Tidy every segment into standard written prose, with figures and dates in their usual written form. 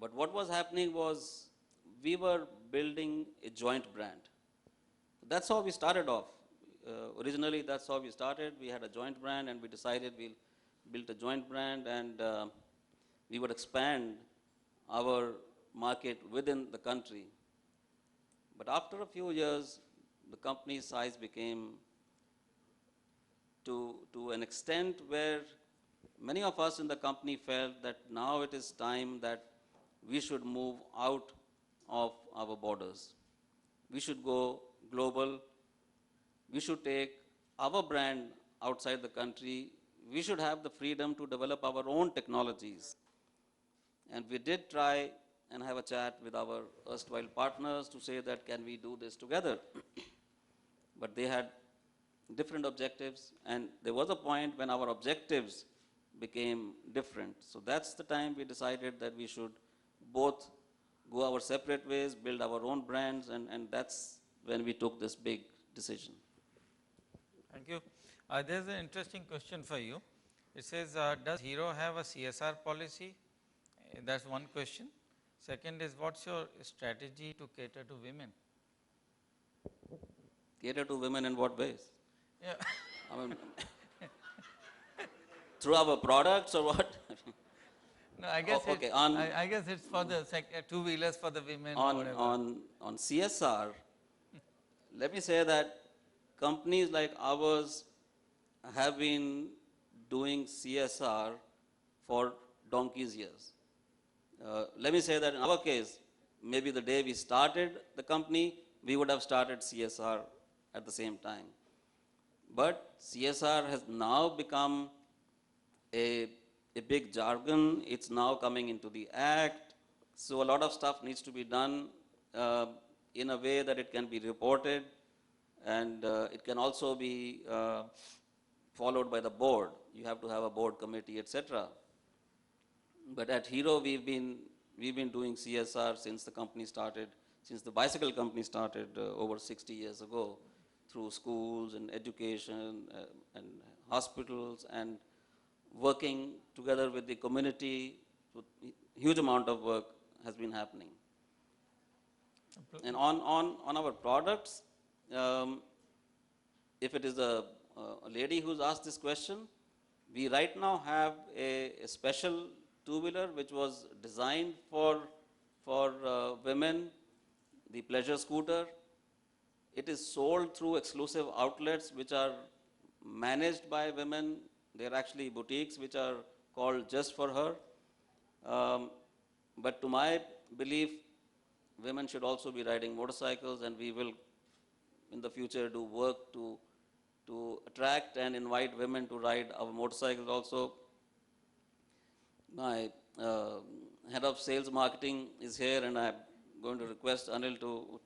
But what was happening was we were building a joint brand. That's how we started off. Originally, that's how we started. We had a joint brand, and we decided we'll build a joint brand, and we would expand our market within the country. But after a few years, the company's size became to an extent where many of us in the company felt that now it is time that we should move out of our borders. We should go global. We should take our brand outside the country. We should have the freedom to develop our own technologies. And we did try and have a chat with our erstwhile partners to say that can we do this together. But they had different objectives, and there was a point when our objectives became different. So that's the time we decided that we should both go our separate ways, build our own brands, and that's when we took this big decision. Thank you. There's an interesting question for you. It says, does Hero have a CSR policy? That's one question. Second is, what's your strategy to cater to women? Cater to women in what ways? Yeah. I mean, through our products or what? No, I guess, okay, I guess it's for the two-wheelers for the women or whatever. On CSR, let me say that companies like ours have been doing CSR for donkey's years. Let me say that in our case, maybe the day we started the company, we would have started CSR at the same time. But CSR has now become a big jargon. It's now coming into the act. So a lot of stuff needs to be done in a way that it can be reported, and it can also be followed by the board. You have to have a board committee, etc. But at Hero, we've been doing CSR since the company started, since the bicycle company started over 60 years ago, through schools and education and hospitals, and working together with the community. Huge amount of work has been happening. And on our products, if it is a lady who's asked this question, we right now have a special two-wheeler which was designed for women, the pleasure scooter. It is sold through exclusive outlets which are managed by women. They're actually boutiques which are called just for her. But to my belief, women should also be riding motorcycles, and we will in the future do work to attract and invite women to ride our motorcycles also. My head of sales marketing is here, and I'm going to request Anil to.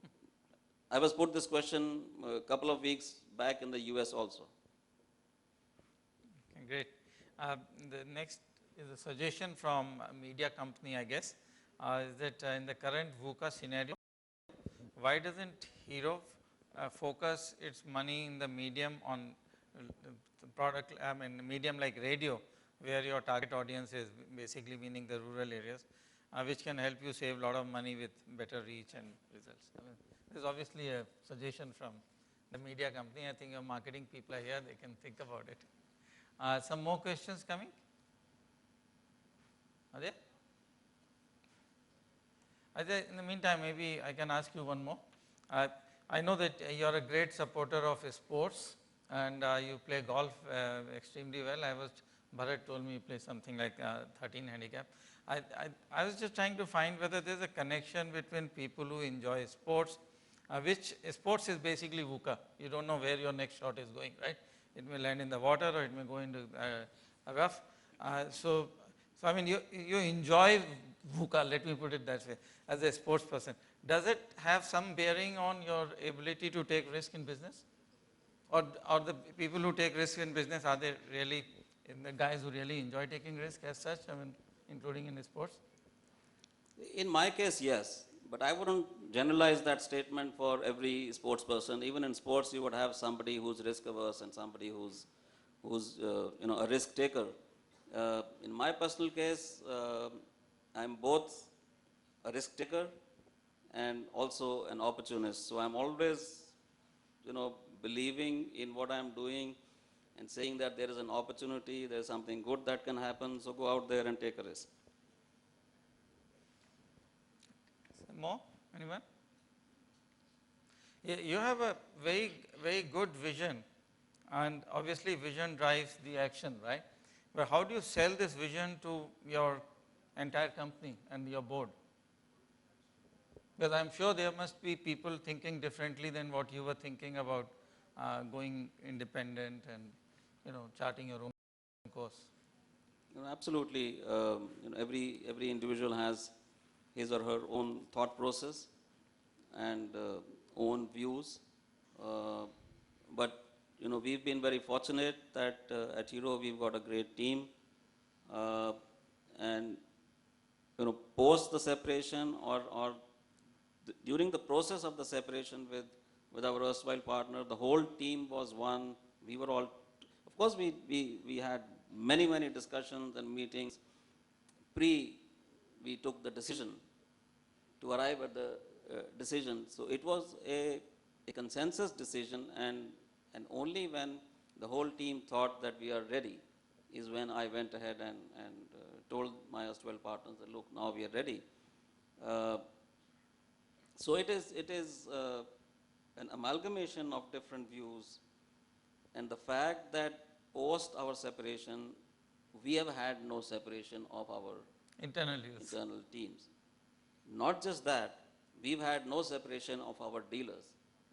I was put this question a couple of weeks back in the US also. Okay, great. The next is a suggestion from a media company, I guess, is that in the current VUCA scenario, why doesn't Hero focus its money in the medium on the product, medium like radio, where your target audience is basically meaning the rural areas, which can help you save a lot of money with better reach and results. This is obviously a suggestion from the media company. I think your marketing people are here, they can think about it. Some more questions coming? Are there? In the meantime, maybe I can ask you one more. I know that you are a great supporter of sports, and you play golf extremely well. Bharat told me you play something like 13 handicap. I was just trying to find whether there is a connection between people who enjoy sports, which sports is basically VUCA. You don't know where your next shot is going, right? It may land in the water, or it may go into a rough. So I mean, you enjoy VUCA, let me put it that way, as a sports person. Does it have some bearing on your ability to take risk in business? Or the people who take risk in business, are they really the guys who really enjoy taking risk as such, I mean, including in sports? In my case, yes. But I wouldn't generalize that statement for every sports person. Even in sports, you would have somebody who's risk averse and somebody who's a risk taker. In my personal case, I'm both a risk taker and also an opportunist. So I'm always, believing in what I'm doing and saying that there is an opportunity, there's something good that can happen, so go out there and take a risk. More? Anyone? You have a very good vision, and obviously vision drives the action, right? But how do you sell this vision to your entire company and your board? Because I'm sure there must be people thinking differently than what you were thinking about going independent and charting your own course. Absolutely. Every individual has his or her own thought process and own views. Uh, but we've been very fortunate that at Hero we've got a great team, uh, and post the separation or during the process of the separation with our erstwhile partner, the whole team was one. We were all, of course, we had many discussions and meetings pre we took the decision to arrive at the decision. So it was a consensus decision, and only when the whole team thought that we are ready is when I went ahead and told my erstwhile partners that look, now we are ready. Uh, so it is an amalgamation of different views, and the fact that post our separation we have had no separation of our Internal use. internal teams. Not just that, we've had no separation of our dealers.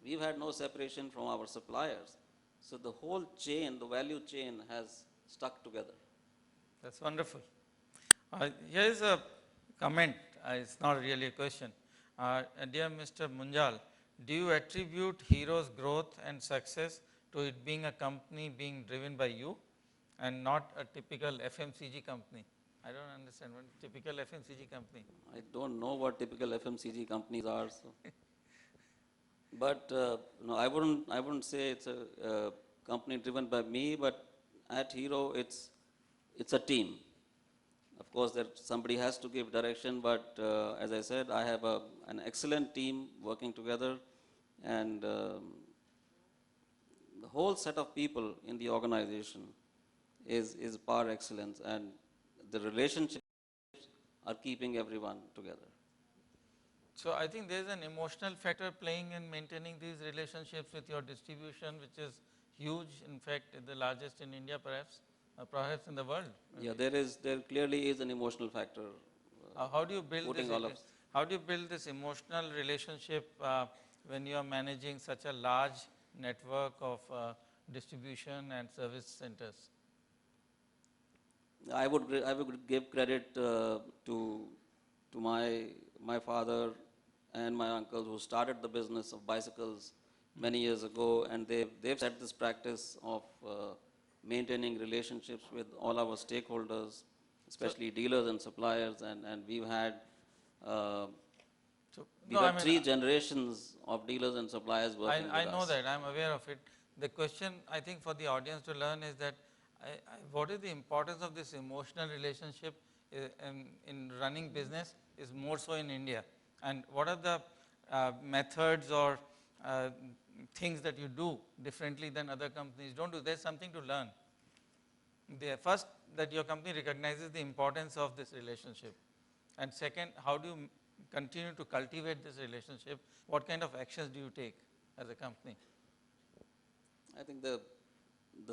We've had no separation from our suppliers. So the whole chain, the value chain has stuck together. That's wonderful. Here is a comment, it's not really a question. Dear Mr. Munjal, do you attribute Hero's growth and success to it being a company being driven by you and not a typical FMCG company? I don't understand what typical FMCG company. I don't know what typical FMCG companies are. So. But no, I wouldn't say it's a company driven by me, but at Hero it's a team. Of course, that somebody has to give direction, but as I said, I have an excellent team working together, and the whole set of people in the organization is par excellence, and the relationships are keeping everyone together. So I think there is an emotional factor playing in maintaining these relationships with your distribution, which is huge. In fact, the largest in India, perhaps in the world. Yeah, there clearly is an emotional factor. How do you build this? Putting all of How do you build this emotional relationship when you are managing such a large network of distribution and service centers? I would give credit to my father and my uncles who started the business of bicycles many years ago, and they've set this practice of maintaining relationships with all our stakeholders, especially dealers and suppliers, and we've had uh, So, we've had three generations of dealers and suppliers working with I know us. that, I am aware of it. The question I think for the audience to learn is that what is the importance of this emotional relationship in running business is more so in India, and what are the methods or things that you do differently than other companies don't do. There is something to learn. First, that your company recognizes the importance of this relationship, and second, how do you continue to cultivate this relationship? What kind of actions do you take as a company? I think the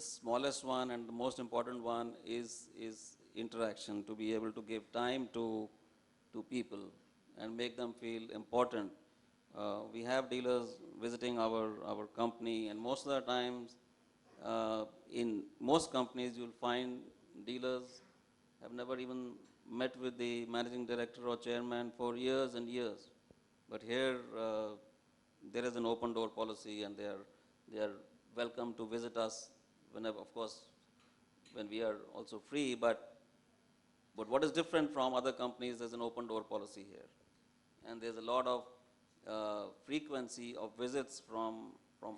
smallest one and the most important one is interaction, to be able to give time to people and make them feel important. We have dealers visiting our company, and most of the times, in most companies, you'll find dealers have never even met with the managing director or chairman for years and years. But here, there is an open door policy, and they are welcome to visit us whenever, of course, when we are also free. But what is different from other companies, there's an open door policy here. And there's a lot of frequency of visits from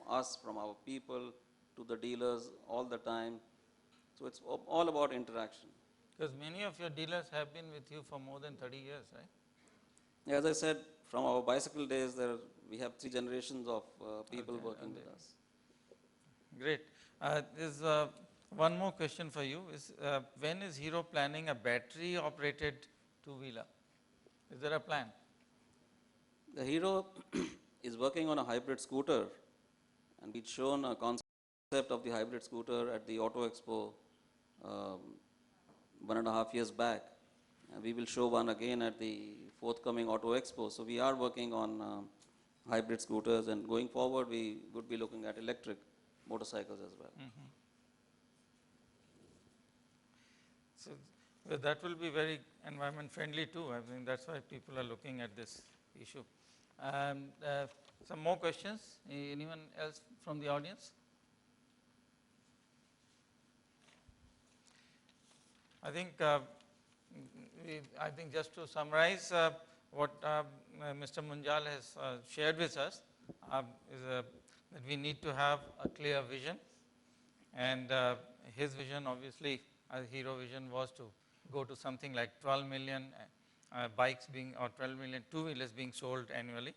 us, from our people to the dealers all the time. So it's all about interaction. Because many of your dealers have been with you for more than 30 years, right? As I said, from our bicycle days, we have three generations of people Okay, working with us. great. There's one more question for you. When is Hero planning a battery operated two-wheeler? Is there a plan? The Hero is working on a hybrid scooter, and we'd shown a concept of the hybrid scooter at the Auto Expo um, 1.5 years back. And we will show one again at the forthcoming Auto Expo. So we are working on hybrid scooters, and going forward, we would be looking at electric motorcycles as well. So that will be very environment friendly too. I think that's why people are looking at this issue. Some more questions? Anyone else from the audience? I think just to summarize what Mr. Munjal has shared with us is that we need to have a clear vision, and his vision obviously as Hero vision was to go to something like 12 million bikes being, or 12 million two-wheelers being sold annually,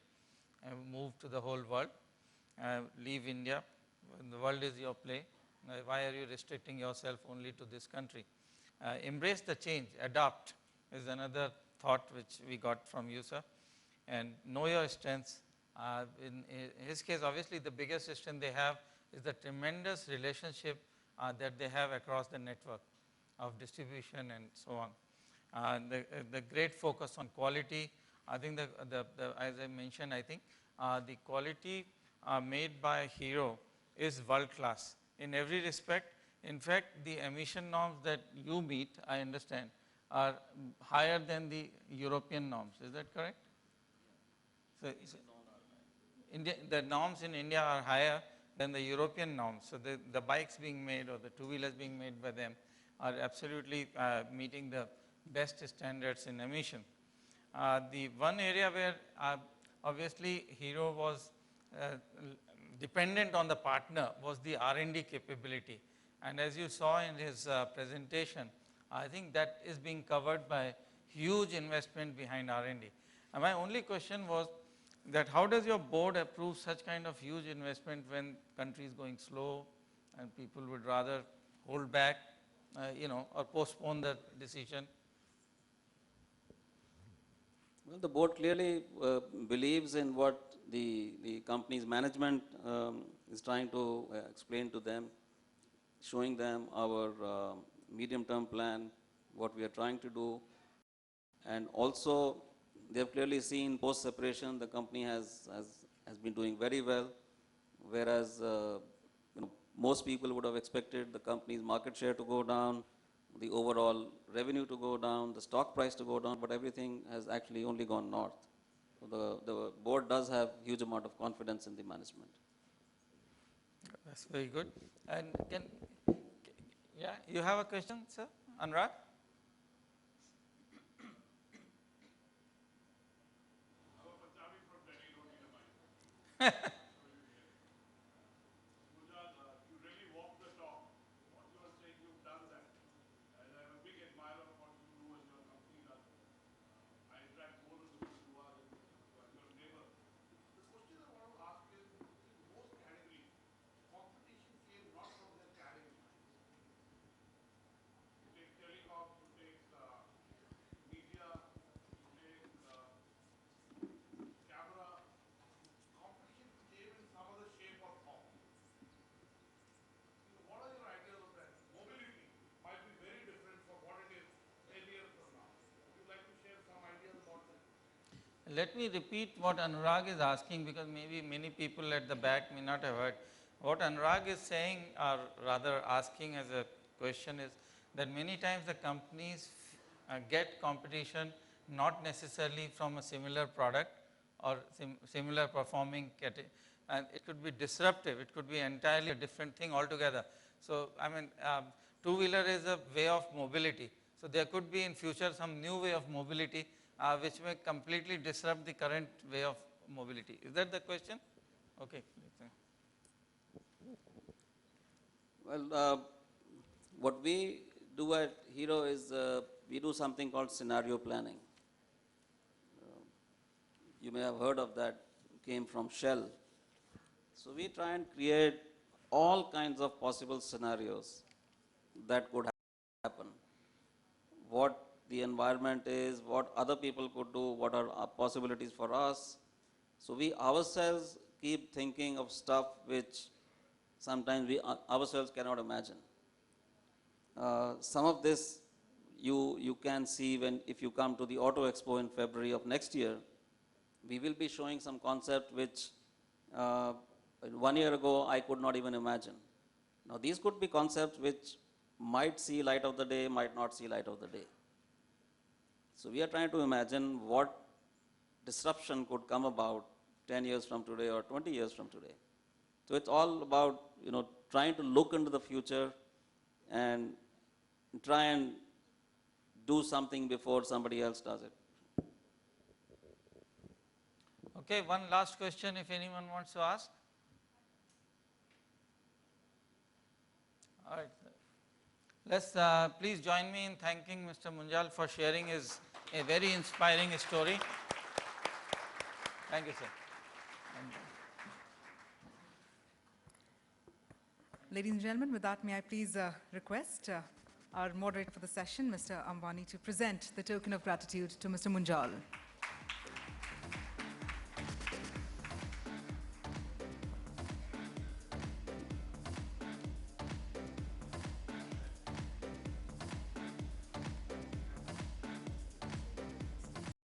and move to the whole world, leave India. The world is your play. Why are you restricting yourself only to this country? Embrace the change, adapt is another thought which we got from you, sir. And know your strengths. In his case, obviously the biggest strength they have is the tremendous relationship that they have across the network of distribution and so on. The great focus on quality. I think as I mentioned, I think the quality made by Hero is world class in every respect. In fact, the emission norms that you meet, I understand, are higher than the European norms. Is that correct? So, the norms in India are higher than the European norms. So, the bikes being made or the two-wheelers being made by them are absolutely meeting the best standards in emission. The one area where obviously Hero was dependent on the partner was the R&D capability. And as you saw in his presentation, I think that is being covered by huge investment behind R&D. And my only question was that how does your board approve such kind of huge investment when country is going slow and people would rather hold back, or postpone the decision? Well, the board clearly believes in what the company's management is trying to explain to them, showing them our medium-term plan, what we are trying to do. And also, they have clearly seen post-separation, the company has been doing very well, whereas most people would have expected the company's market share to go down, the overall revenue to go down, the stock price to go down, but everything has actually only gone north. So the board does have huge amount of confidence in the management. That's very good. And yeah, you have a question, sir? Anurag? Let me repeat what Anurag is asking, because maybe many people at the back may not have heard. What Anurag is saying, or rather asking as a question, is that many times the companies get competition not necessarily from a similar product or similar performing category, and it could be disruptive, it could be entirely a different thing altogether. So, I mean, two-wheeler is a way of mobility. So, there could be in future some new way of mobility which may completely disrupt the current way of mobility. Is that the question? Okay. Well, what we do at Hero is we do something called scenario planning. you may have heard of that, came from Shell. So we try and create all kinds of possible scenarios that could happen. What the environment is, what other people could do, what are possibilities for us. So we ourselves keep thinking of stuff which sometimes we ourselves cannot imagine. Some of this you can see when if you come to the Auto Expo in February of next year. We will be showing some concept which 1 year ago I could not even imagine. Now these could be concepts which might see light of the day, might not see light of the day. So we are trying to imagine what disruption could come about 10 years from today or 20 years from today. So it's all about trying to look into the future and try and do something before somebody else does it. Okay, one last question if anyone wants to ask. All right. Let's please join me in thanking Mr. Munjal for sharing his a very inspiring story. Thank you, sir. Ladies and gentlemen, with that, may I please request our moderator for the session, Mr. Ambani, to present the token of gratitude to Mr. Munjal.